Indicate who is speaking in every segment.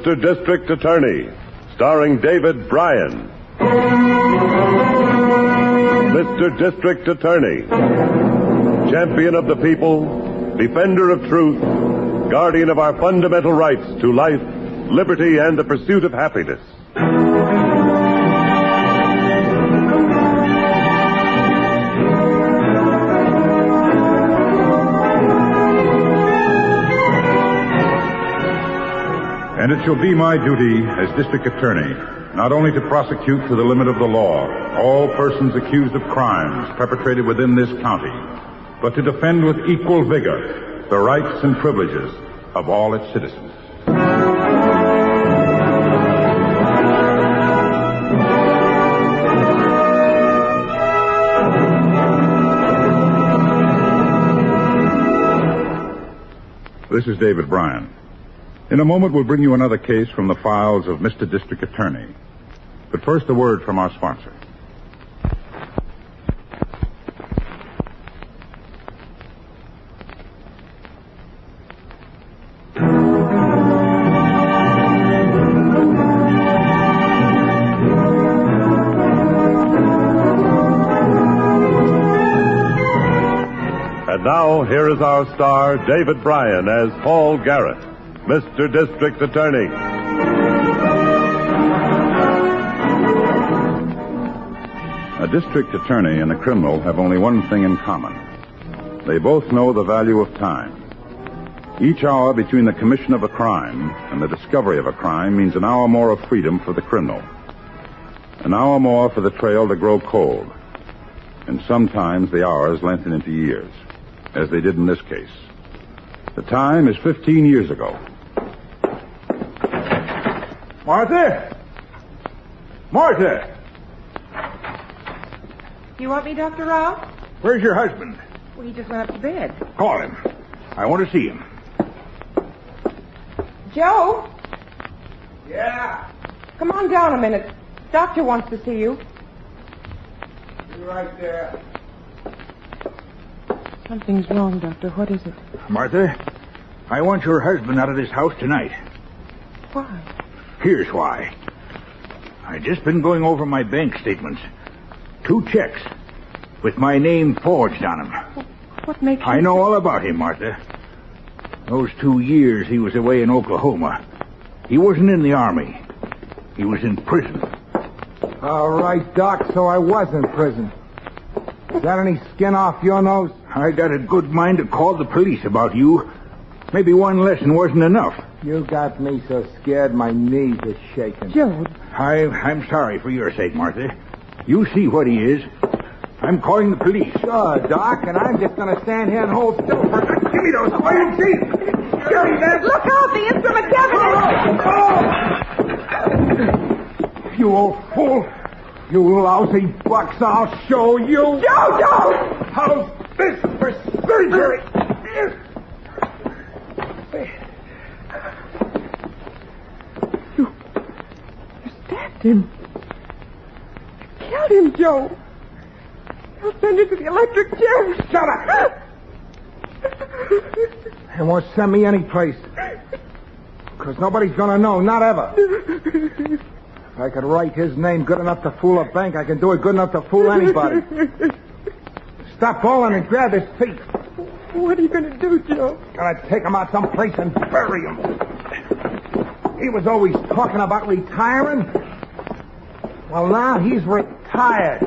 Speaker 1: Mr. District Attorney, starring David Bryan. Mr. District Attorney, champion of the people, defender of truth, guardian of our fundamental rights to life, liberty, and the pursuit of happiness.
Speaker 2: And it shall be my duty as district attorney not only to prosecute to the limit of the law all persons accused of crimes perpetrated within this county, but to defend with equal vigor the rights and privileges of all its citizens. This is David Bryan. In a moment, we'll bring you another case from the files of Mr. District Attorney. But first, a word from our sponsor.
Speaker 1: And now, here is our star, David Bryan, as Paul Garrett, Mr. District Attorney.
Speaker 2: A district attorney and a criminal have only one thing in common. They both know the value of time. Each hour between the commission of a crime and the discovery of a crime means an hour more of freedom for the criminal. An hour more for the trail to grow cold. And sometimes the hours lengthen into years, as they did in this case. The time is 15 years ago.
Speaker 3: Martha? Martha!
Speaker 4: You want me, Dr. Rao?
Speaker 3: Where's your husband?
Speaker 4: Well, he just went up to bed.
Speaker 3: Call him. I want to see him.
Speaker 4: Joe?
Speaker 3: Yeah?
Speaker 4: Come on down a minute. Doctor wants to see you.
Speaker 3: Be right there.
Speaker 4: Something's wrong, Doctor. What is it?
Speaker 3: Martha, I want your husband out of this house tonight.
Speaker 4: Why?
Speaker 3: Here's why. I just been going over my bank statements. 2 checks with my name forged on them.
Speaker 4: What makes you...
Speaker 3: I know all about him, Martha. Those 2 years he was away in Oklahoma. He wasn't in the Army. He was in prison.
Speaker 5: All right, Doc, so I was in prison. Is that any skin off your nose?
Speaker 3: I got a good mind to call the police about you. Maybe one lesson wasn't enough.
Speaker 5: You got me so scared my knees are shaking.
Speaker 4: Joe.
Speaker 3: I'm sorry for your sake, Martha. You see what he is. I'm calling the police.
Speaker 5: Sure, Doc, and I'm just going to stand here and hold still for a minute. Give me those iron teeth. Give me that.
Speaker 4: Look out, the instrument cabinet!
Speaker 5: Oh! You old fool. You lousy bucks, I'll show you.
Speaker 4: Joe!
Speaker 5: How's this for surgery?
Speaker 4: You stabbed him. Killed him, Joe. I'll send you to the electric chair.
Speaker 5: Shut up! They won't send me any place. Because nobody's going to know, not ever. If I could write his name good enough to fool a bank, I can do it good enough to fool anybody. Stop bawling and grab his feet.
Speaker 4: What are you going to do, Joe?
Speaker 5: Gonna take him out someplace and bury him. He was always talking about retiring. Well, now he's retired.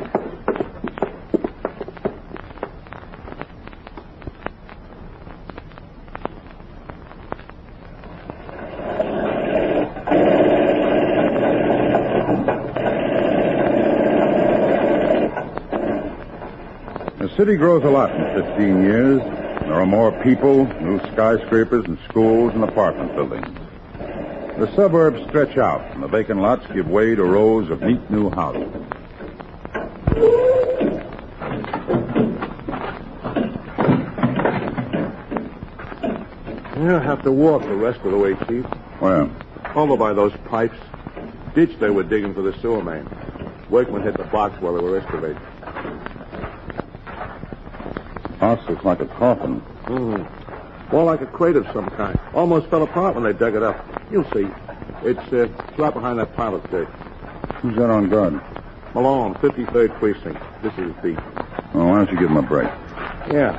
Speaker 2: The city grows a lot in 15 years. There are more people, new skyscrapers and schools and apartment buildings. The suburbs stretch out, and the vacant lots give way to rows of neat new houses.
Speaker 6: You'll have to walk the rest of the way, Chief.
Speaker 2: Where?
Speaker 6: Over by those pipes. Ditch they were digging for the sewer main. Workmen hit the box while they were excavating.
Speaker 2: House looks like a coffin.
Speaker 6: More like a crate of some kind. Almost fell apart when they dug it up. You'll see. It's right behind that pilot gate.
Speaker 2: Who's that on guard?
Speaker 6: Malone, 53rd Precinct. This is his beat.
Speaker 2: Oh, why don't you give him a break?
Speaker 6: Yeah.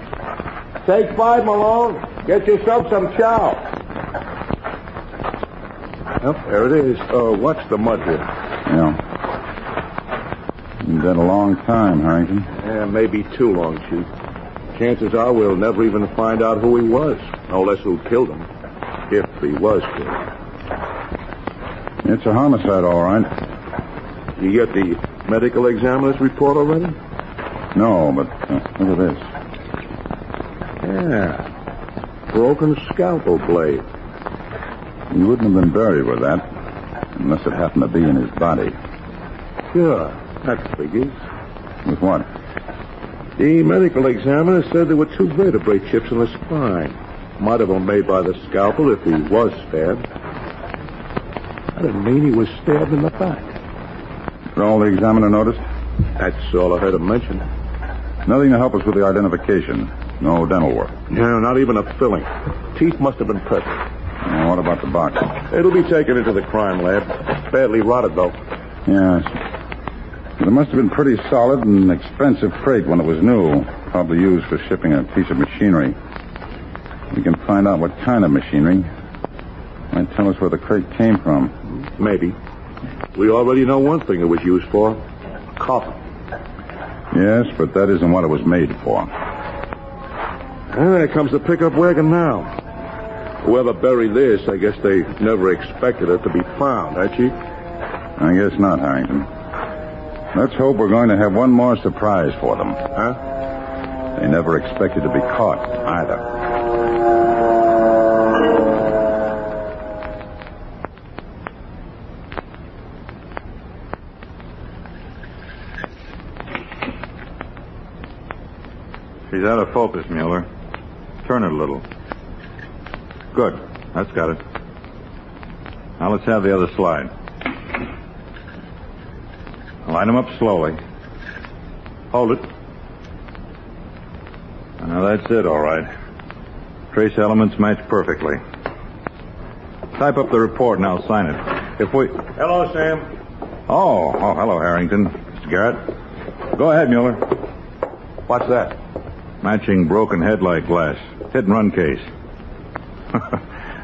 Speaker 6: Take 5, Malone. Get yourself some chow. Oh, there it is. Watch the mud here.
Speaker 2: Yeah. Been dead a long time, Harrington.
Speaker 6: Yeah, maybe too long, Chief. Chances are we'll never even find out who he was. No less who killed him. If he was killed.
Speaker 2: It's a homicide, all right.
Speaker 6: You get the medical examiner's report already?
Speaker 2: No, but look at this.
Speaker 6: Yeah. Broken scalpel blade.
Speaker 2: He wouldn't have been buried with that unless it happened to be in his body.
Speaker 6: Sure. That figures.
Speaker 2: With what?
Speaker 6: The medical examiner said there were 2 vertebrae chips in the spine. Might have been made by the scalpel if he was stabbed. That didn't mean he was stabbed in the back.
Speaker 2: That's all the examiner noticed?
Speaker 6: That's all I heard him mention.
Speaker 2: Nothing to help us with the identification. No dental work.
Speaker 6: No, not even a filling. Teeth must have been present.
Speaker 2: What about the box?
Speaker 6: It'll be taken into the crime lab. Badly rotted, though.
Speaker 2: Yes. It must have been pretty solid and expensive freight when it was new. Probably used for shipping a piece of machinery. We can find out what kind of machinery. Might tell us where the crate came from.
Speaker 6: Maybe. We already know one thing it was used for. A coffin.
Speaker 2: Yes, but that isn't what it was made for.
Speaker 6: And there comes the pickup wagon now. Whoever buried this, I guess they never expected it to be found, eh, Chief?
Speaker 2: I guess not, Harrington. Let's hope we're going to have one more surprise for them.
Speaker 6: Huh?
Speaker 2: They never expected to be caught, either.
Speaker 7: She's out of focus, Mueller. Turn it a little. Good. That's got it. Now let's have the other slide. Line them up slowly. Hold it. Now that's it, all right. Trace elements match perfectly. Type up the report and I'll sign it. If we...
Speaker 6: Hello, Sam.
Speaker 7: Oh, hello, Harrington. Mr. Garrett. Go ahead, Mueller.
Speaker 6: What's that?
Speaker 7: Matching broken headlight glass. Hit and run case.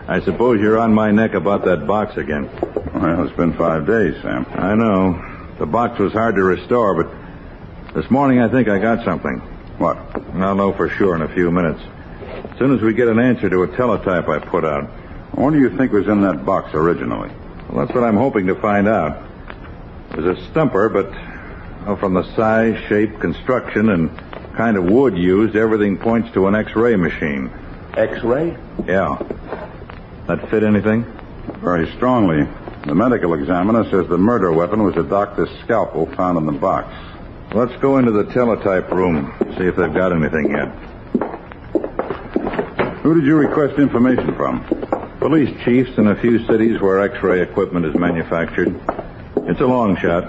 Speaker 7: I suppose you're on my neck about that box again.
Speaker 2: Well, it's been 5 days, Sam.
Speaker 7: I know. The box was hard to restore, but this morning I think I got something.
Speaker 2: What?
Speaker 7: I'll know for sure in a few minutes. As soon as we get an answer to a teletype I put out.
Speaker 2: What do you think was in that box originally?
Speaker 7: Well, that's what I'm hoping to find out. It was a stumper, but from the size, shape, construction, and kind of wood used, everything points to an X-ray machine.
Speaker 6: X-ray?
Speaker 7: Yeah. That fit anything?
Speaker 2: Very strongly. The medical examiner says the murder weapon was a doctor's scalpel found in the box.
Speaker 7: Let's go into the teletype room, see if they've got anything yet.
Speaker 2: Who did you request information from?
Speaker 7: Police chiefs in a few cities where X-ray equipment is manufactured. It's a long shot,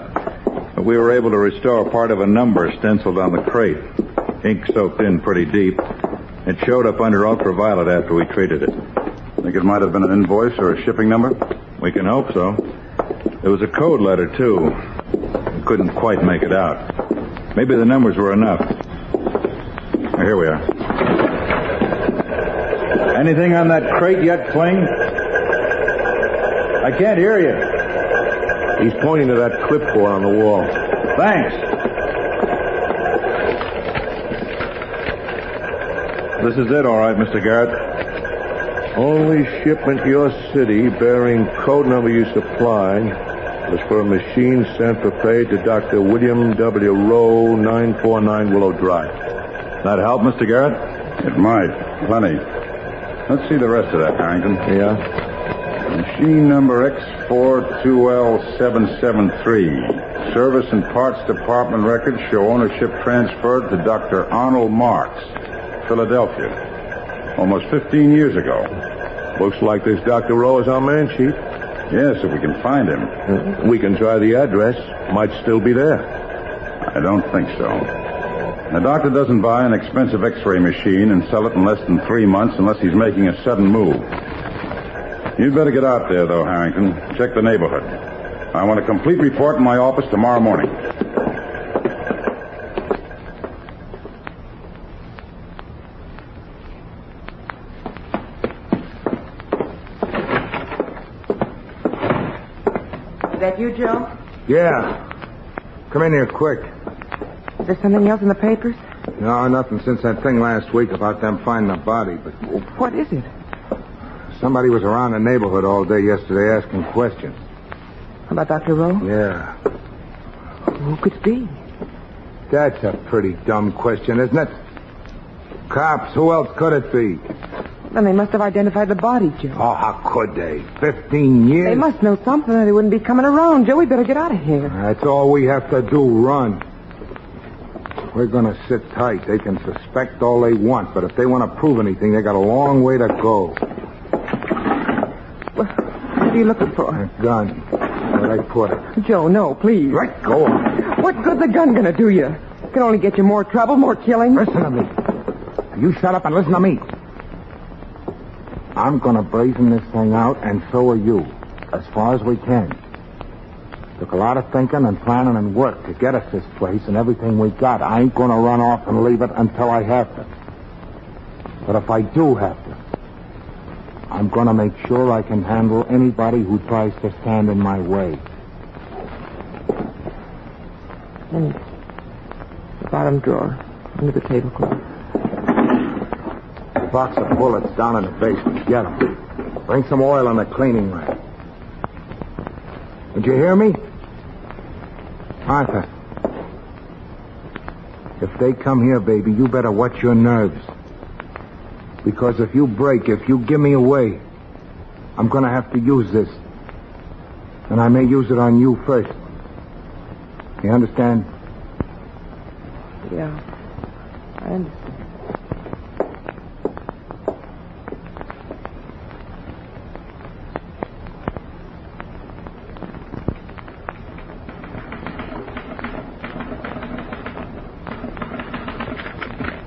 Speaker 7: but we were able to restore part of a number stenciled on the crate. Ink soaked in pretty deep. It showed up under ultraviolet after we treated it.
Speaker 2: Think it might have been an invoice or a shipping number?
Speaker 7: We can hope so. There was a code letter, too. We couldn't quite make it out. Maybe the numbers were enough. Here we are. Anything on that crate yet, Kling? I can't hear you.
Speaker 6: He's pointing to that clipboard on the wall.
Speaker 7: Thanks. This is it, all right, Mr. Garrett.
Speaker 6: Only shipment to your city bearing code number you supplied was for a machine sent prepared to Dr. William W. Rowe, 949 Willow Drive.
Speaker 7: That help, Mr. Garrett?
Speaker 2: It might. Plenty. Let's see the rest of that, Harrington.
Speaker 6: Yeah?
Speaker 2: Machine number X42L773. Service and Parts Department records show ownership transferred to Dr. Arnold Marks, Philadelphia. Almost 15 years ago.
Speaker 6: Looks like this Dr. Rowe is our man, Chief.
Speaker 2: Yes, if we can find him.
Speaker 6: We can try the address. Might still be there.
Speaker 2: I don't think so. The doctor doesn't buy an expensive X-ray machine and sell it in less than 3 months unless he's making a sudden move. You'd better get out there, though, Harrington. Check the neighborhood. I want a complete report in my office tomorrow morning.
Speaker 4: Is that you, Joe?
Speaker 5: Yeah. Come in here quick.
Speaker 4: Is there something else in the papers?
Speaker 5: No, nothing since that thing last week about them finding the body, but
Speaker 4: What is it?
Speaker 5: somebody was around the neighborhood all day yesterday asking questions.
Speaker 4: About Dr. Rowe?
Speaker 5: Yeah.
Speaker 4: Who could it be?
Speaker 5: That's a pretty dumb question, isn't it? Cops, who else could it be?
Speaker 4: Then they must have identified the body, Joe.
Speaker 5: Oh, how could they? 15 years?
Speaker 4: They must know something or they wouldn't be coming around. Joe, we better get out of here.
Speaker 5: That's all we have to do, run. We're going to sit tight. They can suspect all they want, but if they want to prove anything, they got a long way to go.
Speaker 4: What are you looking for?
Speaker 5: A gun. Where'd I put it?
Speaker 4: Joe, no, please.
Speaker 5: Let go.
Speaker 4: What good's a gun gonna do you? It can only get you more trouble, more killing.
Speaker 5: Listen to me. You shut up and listen to me. I'm going to brazen this thing out, and so are you, as far as we can. Took a lot of thinking and planning and work to get us this place and everything we got. I ain't going to run off and leave it until I have to. But if I do have to, I'm going to make sure I can handle anybody who tries to stand in my way.
Speaker 4: In the bottom drawer, under the tablecloth.
Speaker 5: A box of bullets down in the basement. Get them. Bring some oil on the cleaning rack. Did you hear me? Martha. If they come here, baby, you better watch your nerves. Because if you break, if you give me away, I'm going to have to use this. And I may use it on you first. You understand?
Speaker 4: Yeah, I understand.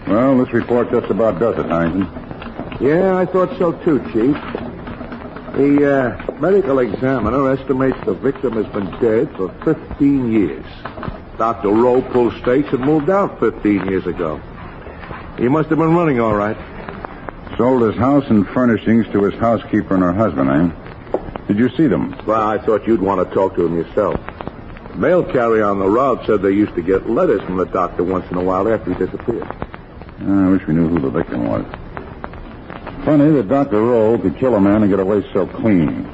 Speaker 2: Well, this report just about does it, Harrington.
Speaker 6: Yeah, I thought so too, Chief. The medical examiner estimates the victim has been dead for 15 years. Dr. Rowe pulled stakes and moved out 15 years ago. He must have been running all right.
Speaker 2: Sold his house and furnishings to his housekeeper and her husband, eh? Did you see them?
Speaker 6: Well, I thought you'd want to talk to him yourself. The mail carrier on the route said they used to get letters from the doctor once in a while after he disappeared.
Speaker 2: I wish we knew who the victim was. Funny that Dr. Rowe could kill a man and get away so clean.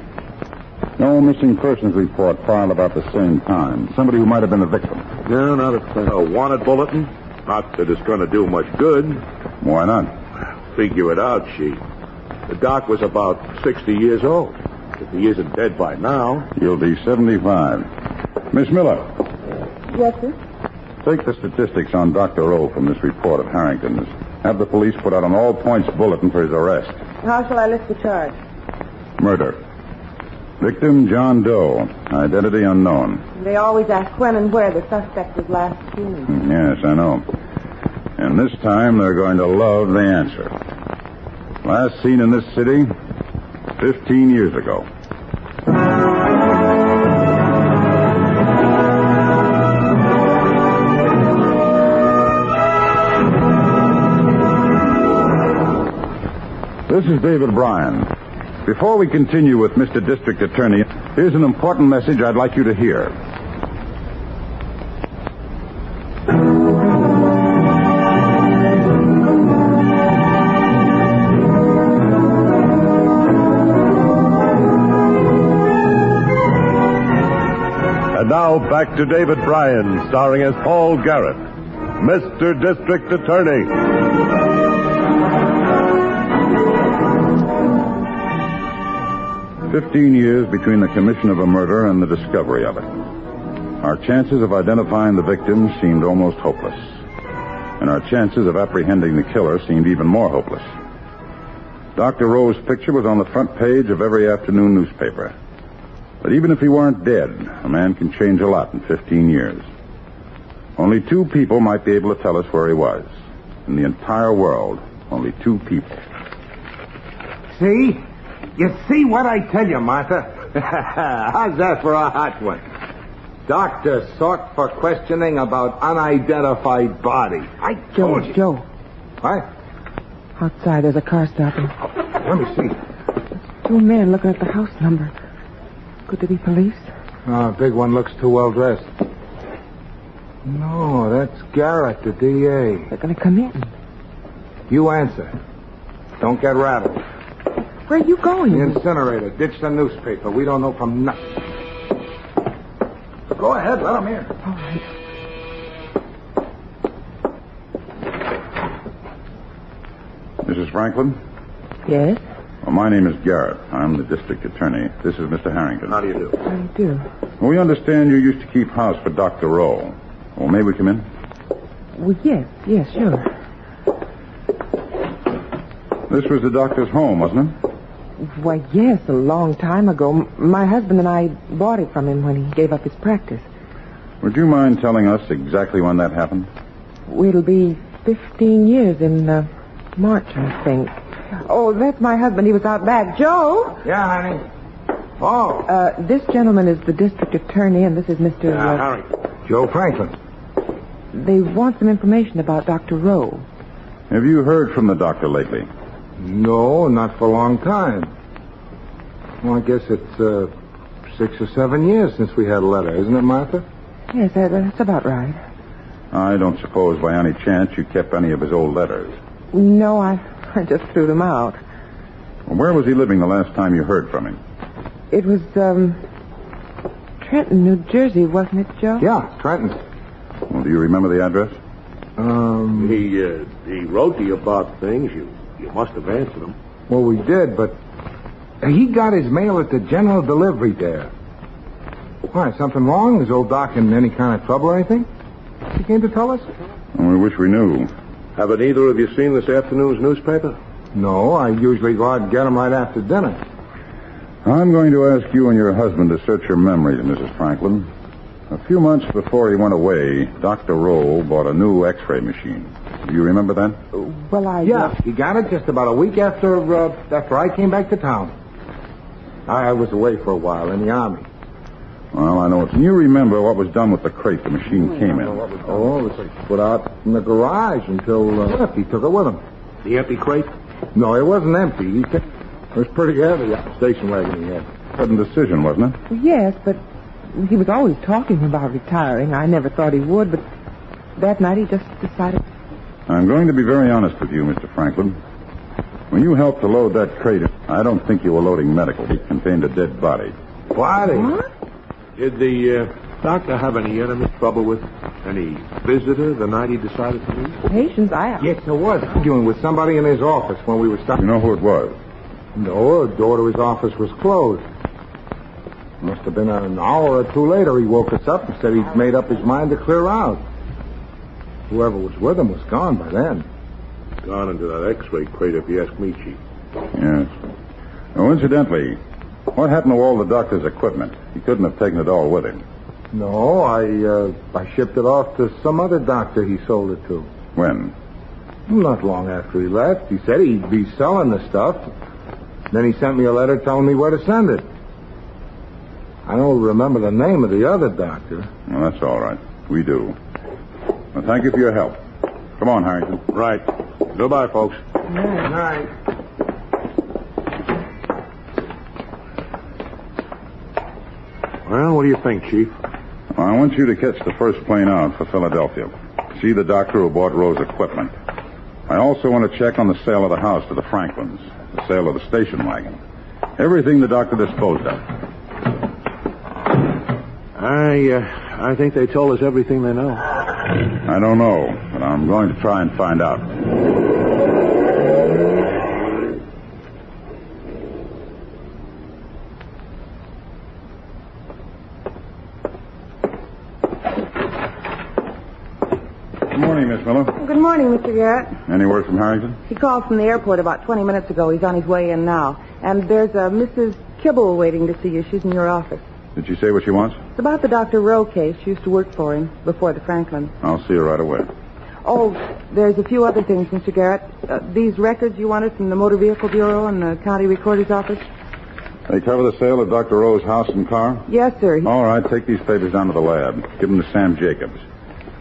Speaker 2: No missing persons report filed about the same time. Somebody who might have been the victim.
Speaker 6: No, not a wanted bulletin. Not that it's going to do much good.
Speaker 2: Why not?
Speaker 6: Figure it out, Chief. The doc was about 60 years old. If he isn't dead by now...
Speaker 2: He'll be 75. Miss Miller.
Speaker 4: Yes, sir?
Speaker 2: Take the statistics on Dr. Rowe from this report of Harrington's. Have the police put out an all-points bulletin for his arrest.
Speaker 4: How shall I list the charge?
Speaker 2: Murder. Victim, John Doe. Identity unknown.
Speaker 4: They always ask when and where the suspect was last seen.
Speaker 2: Yes, I know. And this time they're going to love the answer. Last seen in this city, 15 years ago. This is David Bryan. Before we continue with Mr. District Attorney, here's an important message I'd like you to hear.
Speaker 1: And now back to David Bryan, starring as Paul Garrett, Mr. District Attorney.
Speaker 2: 15 years between the commission of a murder and the discovery of it. Our chances of identifying the victim seemed almost hopeless. And our chances of apprehending the killer seemed even more hopeless. Dr. Rowe's picture was on the front page of every afternoon newspaper. But even if he weren't dead, a man can change a lot in 15 years. Only 2 people might be able to tell us where he was. In the entire world, only 2 people.
Speaker 5: See? You see what I tell you, Martha? How's that for a hot one? Doctor sought for questioning about unidentified body. I told you.
Speaker 4: Joe,
Speaker 5: What?
Speaker 4: outside there's a car stopping.
Speaker 5: Let me see.
Speaker 4: Two men looking at the house number. Could they be police?
Speaker 5: Oh, big one looks too well dressed. No, that's Garrett, the DA.
Speaker 4: They're going to come in.
Speaker 5: You answer. Don't get rattled.
Speaker 4: Where are you going?
Speaker 5: The incinerator. Ditch the newspaper. We don't know from nothing. Go ahead, let them in.
Speaker 4: All right.
Speaker 2: Mrs. Franklin?
Speaker 4: Yes?
Speaker 2: Well, my name is Garrett. I'm the district attorney. This is Mr. Harrington.
Speaker 6: How do you do?
Speaker 4: How do you do?
Speaker 2: Well, we understand you used to keep house for Dr. Rowe. Well, may we come in?
Speaker 4: Well, yes, sure.
Speaker 2: This was the doctor's home, wasn't it?
Speaker 4: Why, yes, a long time ago. My husband and I bought it from him when he gave up his practice.
Speaker 2: Would you mind telling us exactly when that happened?
Speaker 4: It'll be 15 years in March, I think. Oh, that's my husband. He was out back. Joe?
Speaker 5: Yeah, honey. Oh.
Speaker 4: This gentleman is the district attorney, and this is Mr.
Speaker 5: Harry. Joe Franklin.
Speaker 4: They want some information about Dr. Rowe.
Speaker 2: Have you heard from the doctor lately?
Speaker 5: No, not for a long time. Well, I guess it's 6 or 7 years since we had a letter, isn't it, Martha?
Speaker 4: Yes, that's about right.
Speaker 2: I don't suppose by any chance you kept any of his old letters.
Speaker 4: No, I just threw them out.
Speaker 2: Well, where was he living the last time you heard from him?
Speaker 4: It was, Trenton, New Jersey, wasn't it, Joe?
Speaker 5: Yeah, Trenton.
Speaker 2: Well, do you remember the address?
Speaker 6: He wrote to you about things. You must have answered him.
Speaker 5: Well, we did, but he got his mail at the general delivery there. Why, something wrong? Is old Doc in any kind of trouble or anything? He came to tell us?
Speaker 2: Well, we wish we knew.
Speaker 6: Haven't either of you seen this afternoon's newspaper?
Speaker 5: No, I usually go out and get him right after dinner.
Speaker 2: I'm going to ask you and your husband to search your memories, Mrs. Franklin. A few months before he went away, Dr. Rowe bought a new X-ray machine. Do you remember that?
Speaker 4: Well,
Speaker 5: Yeah, he got it just about a week after I came back to town. I was away for a while in the Army.
Speaker 2: Well, I know it. Can you remember what was done with the crate the machine came in?
Speaker 5: Oh, it was put out in the garage until he took it with him.
Speaker 6: The empty crate?
Speaker 5: No, it wasn't empty. It was pretty heavy, that station wagon he had.
Speaker 2: Sudden decision, wasn't it?
Speaker 4: Yes, but he was always talking about retiring. I never thought he would, but that night he just decided.
Speaker 2: I'm going to be very honest with you, Mr. Franklin. When you helped to load that crate, I don't think you were loading medical. It contained a dead body.
Speaker 5: Body?
Speaker 4: What?
Speaker 6: Did the doctor have any enemy trouble with any visitor the night he decided to leave?
Speaker 4: Patience,
Speaker 5: Yes, there was. Arguing with somebody in his office when we were
Speaker 2: You
Speaker 5: stopping.
Speaker 2: know who it was?
Speaker 5: No, the door to his office was closed. Must have been an hour or two later he woke us up and said he'd made up his mind to clear out. Whoever was with him was gone by then.
Speaker 6: Gone into that X-ray crate, if you ask me, Chief.
Speaker 2: Yes. Oh, incidentally, what happened to all the doctor's equipment? He couldn't have taken it all with him.
Speaker 5: No, I shipped it off to some other doctor he sold it to.
Speaker 2: When?
Speaker 5: Not long after he left. He said he'd be selling the stuff. Then he sent me a letter telling me where to send it. I don't remember the name of the other doctor.
Speaker 2: Well, that's all right. We do. Well, thank you for your help. Come on, Harrington.
Speaker 6: Right. Goodbye, folks.
Speaker 5: Good night.
Speaker 6: Well, what do you think, Chief?
Speaker 2: I want you to catch the first plane out for Philadelphia. See the doctor who bought Rowe's equipment. I also want to check on the sale of the house to the Franklins, the sale of the station wagon. Everything the doctor disposed of.
Speaker 6: I think they told us everything they know.
Speaker 2: I don't know, but I'm going to try and find out. Good morning, Miss Miller.
Speaker 8: Good morning, Mr. Garrett.
Speaker 2: Any word from Harrington?
Speaker 8: He called from the airport about 20 minutes ago. He's on his way in now. And there's a Mrs. Kibble waiting to see you. She's in your office.
Speaker 2: Did she say what she wants?
Speaker 8: It's about the Dr. Rowe case. She used to work for him before the Franklin.
Speaker 2: I'll see her right away.
Speaker 8: Oh, there's a few other things, Mr. Garrett. These records you wanted from the Motor Vehicle Bureau and the County Recorder's Office,
Speaker 2: They cover the sale of Dr. Rowe's house and car?
Speaker 8: Yes, sir.
Speaker 2: All right, take these papers down to the lab. Give them to Sam Jacobs.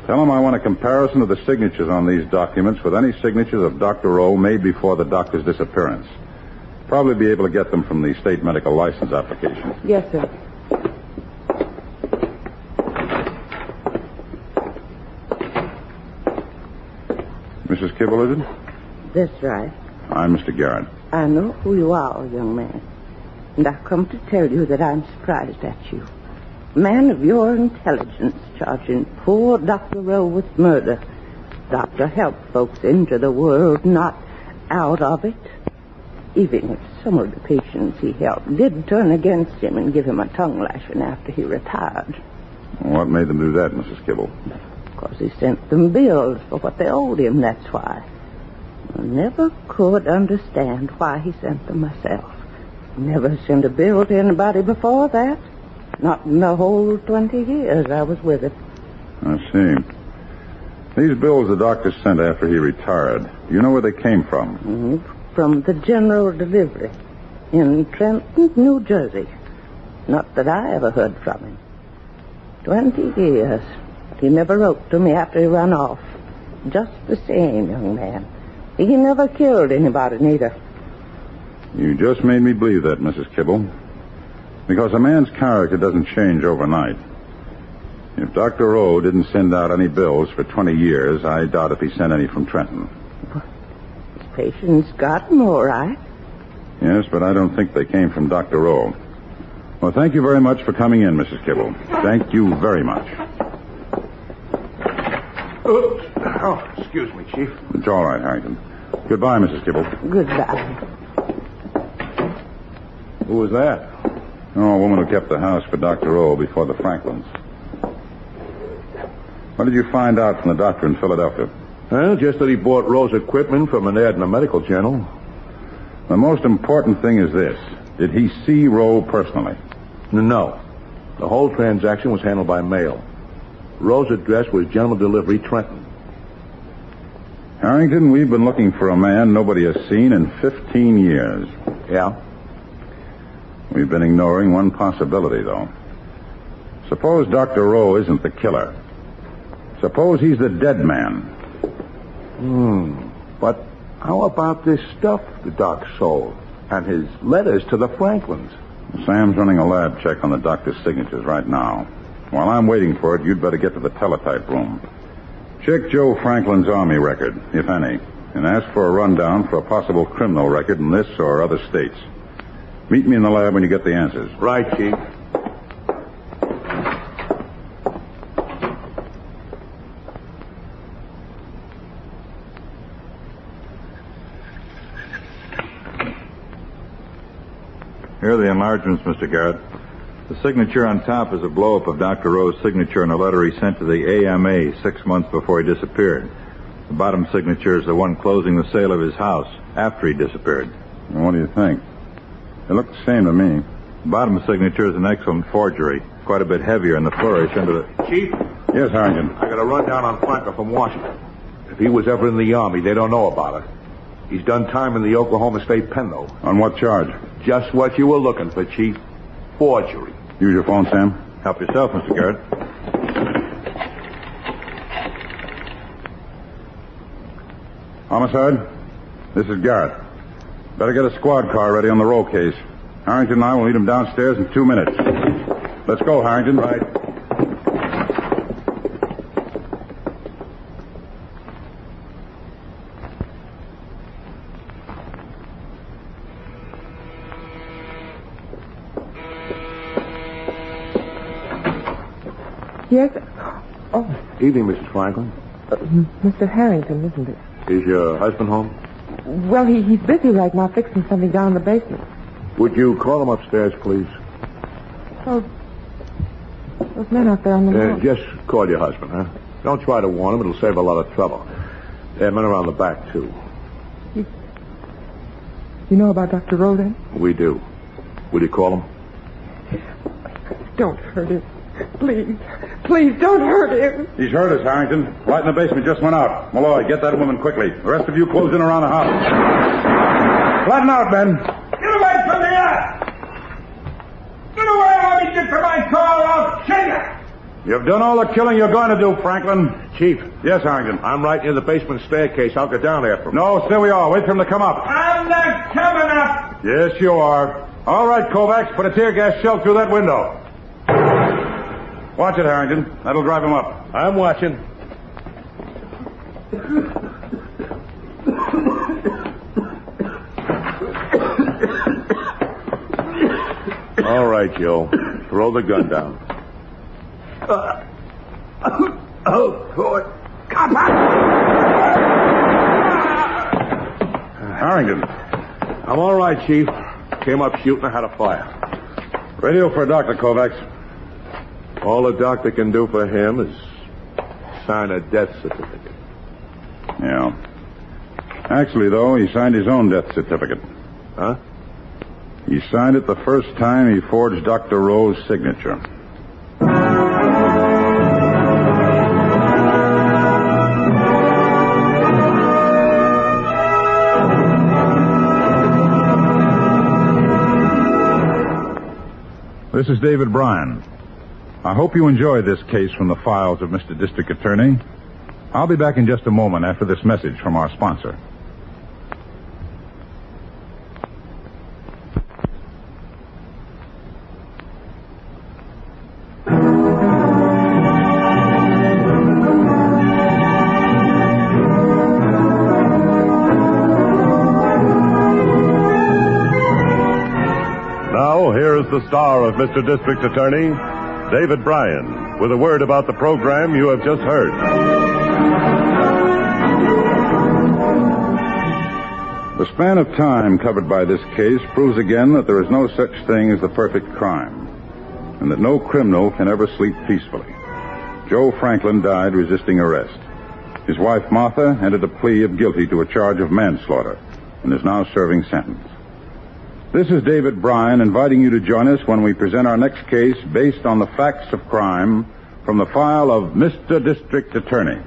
Speaker 2: Tell him I want a comparison of the signatures on these documents with any signatures of Dr. Rowe made before the doctor's disappearance. Probably be able to get them from the state medical license application.
Speaker 8: Yes, sir.
Speaker 2: Mrs. Kibble, is it?
Speaker 8: That's right.
Speaker 2: I'm Mr. Garrett.
Speaker 8: I know who you are, young man. And I've come to tell you that I'm surprised at you. A man of your intelligence charging poor Dr. Rowe with murder. Doctor helped folks into the world, not out of it. Even if some of the patients he helped did turn against him and give him a tongue lashing after he retired.
Speaker 2: What made them do that, Mrs. Kibble?
Speaker 8: Because he sent them bills for what they owed him, that's why. I never could understand why he sent them myself. Never sent a bill to anybody before that. Not in the whole 20 years I was with him.
Speaker 2: I see. These bills the doctor sent after he retired, do you know where they came from?
Speaker 8: Mm-hmm. From the general delivery in Trenton, New Jersey. Not that I ever heard from him. 20 years. He never wrote to me after he ran off. Just the same, young man. He never killed anybody, neither.
Speaker 2: You just made me believe that, Mrs. Kibble. Because a man's character doesn't change overnight. If Dr. Rowe didn't send out any bills for 20 years, I doubt if he sent any from Trenton.
Speaker 8: His patients got him all right.
Speaker 2: Yes, but I don't think they came from Dr. Rowe. Well, thank you very much for coming in, Mrs. Kibble. Thank you very much.
Speaker 5: Oh, excuse me, Chief.
Speaker 2: It's all right, Harrington. Goodbye, Mrs. Kibble.
Speaker 8: Goodbye.
Speaker 6: Who was that?
Speaker 2: Oh, a woman who kept the house for Dr. Rowe before the Franklins. What did you find out from the doctor in Philadelphia?
Speaker 6: Well, just that he bought Rowe's equipment from an ad in a medical journal.
Speaker 2: The most important thing is this. Did he see Rowe personally?
Speaker 6: No. The whole transaction was handled by mail. Rowe's address was General Delivery, Trenton.
Speaker 2: Harrington, we've been looking for a man nobody has seen in 15 years.
Speaker 6: Yeah?
Speaker 2: We've been ignoring one possibility, though. Suppose Dr. Rowe isn't the killer. Suppose he's the dead man.
Speaker 6: But how about this stuff the doc sold? And his letters to the Franklins?
Speaker 2: Sam's running a lab check on the doctor's signatures right now. While I'm waiting for it, you'd better get to the teletype room. Check Joe Franklin's Army record, if any, and ask for a rundown for a possible criminal record in this or other states. Meet me in the lab when you get the answers.
Speaker 6: Right, Chief.
Speaker 7: Here are the enlargements, Mr. Garrett. The signature on top is a blow-up of Dr. Rowe's signature in a letter he sent to the AMA 6 months before he disappeared. The bottom signature is the one closing the sale of his house after he disappeared.
Speaker 2: Well, what do you think? They look the same to me.
Speaker 7: The bottom signature is an excellent forgery. Quite a bit heavier in the flourish under the...
Speaker 6: Chief?
Speaker 2: Yes, Harrington.
Speaker 6: I got a rundown on Franklin from Washington. If he was ever in the Army, they don't know about it. He's done time in the Oklahoma State Pen, though.
Speaker 2: On what charge?
Speaker 6: Just what you were looking for, Chief. Forgery.
Speaker 2: Use your phone, Sam.
Speaker 7: Help yourself, Mr. Garrett.
Speaker 2: Homicide? This is Garrett. Better get a squad car ready on the Rowe case. Harrington and I will meet him downstairs in 2 minutes. Let's go, Harrington. Right.
Speaker 4: Yes? Oh,
Speaker 6: Evening, Mrs. Franklin.
Speaker 4: Mr. Harrington, isn't it?
Speaker 6: Is your husband home?
Speaker 4: Well, he's busy right now fixing something down in the basement.
Speaker 6: Would you call him upstairs, please?
Speaker 4: Oh, those men out there on the lawn.
Speaker 6: Just call your husband, huh? Don't try to warn him. It'll save a lot of trouble. There are men around the back, too.
Speaker 4: You know about Dr. Rowe, then?
Speaker 6: We do. Will you call him?
Speaker 4: Don't hurt him. Please. Please, don't hurt him.
Speaker 2: He's hurt us, Harrington. Light in the basement just went out. Malloy, get that woman quickly. The rest of you close in around the house. Flatten out, men.
Speaker 5: Get away from the earth! answer my call, I'll kill you.
Speaker 2: You've done all the killing you're going to do, Franklin.
Speaker 6: Chief,
Speaker 2: Yes, Harrington.
Speaker 6: I'm right near the basement staircase. I'll get down there for him.
Speaker 2: No, stay where you are. Wait for him to come up.
Speaker 5: I'm not coming up.
Speaker 2: Yes, you are. All right, Kovacs, put a tear gas shell through that window. Watch it, Harrington. That'll drive him up.
Speaker 6: I'm watching. All right, Joe. Throw the gun down.
Speaker 5: Oh, Lord. Come on.
Speaker 2: Harrington.
Speaker 6: I'm all right, Chief. Came up shooting. I had a fire.
Speaker 2: Radio for Dr. Kovacs.
Speaker 6: All the doctor can do for him is sign a death certificate.
Speaker 2: Yeah. Actually, though, he signed his own death certificate.
Speaker 6: Huh?
Speaker 2: He signed it the first time he forged Dr. Rowe's signature. This is David Bryan. I hope you enjoyed this case from the files of Mr. District Attorney. I'll be back in just a moment after this message from our sponsor.
Speaker 1: Now, here is the star of Mr. District Attorney, David Bryan, with a word about the program you have just heard.
Speaker 2: The span of time covered by this case proves again that there is no such thing as the perfect crime, and that no criminal can ever sleep peacefully. Joe Franklin died resisting arrest. His wife, Martha, entered a plea of guilty to a charge of manslaughter and is now serving sentence. This is David Bryan inviting you to join us when we present our next case based on the facts of crime from the file of Mr. District Attorney.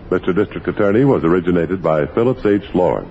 Speaker 1: Mr. District Attorney was originated by Phillips H. Lord.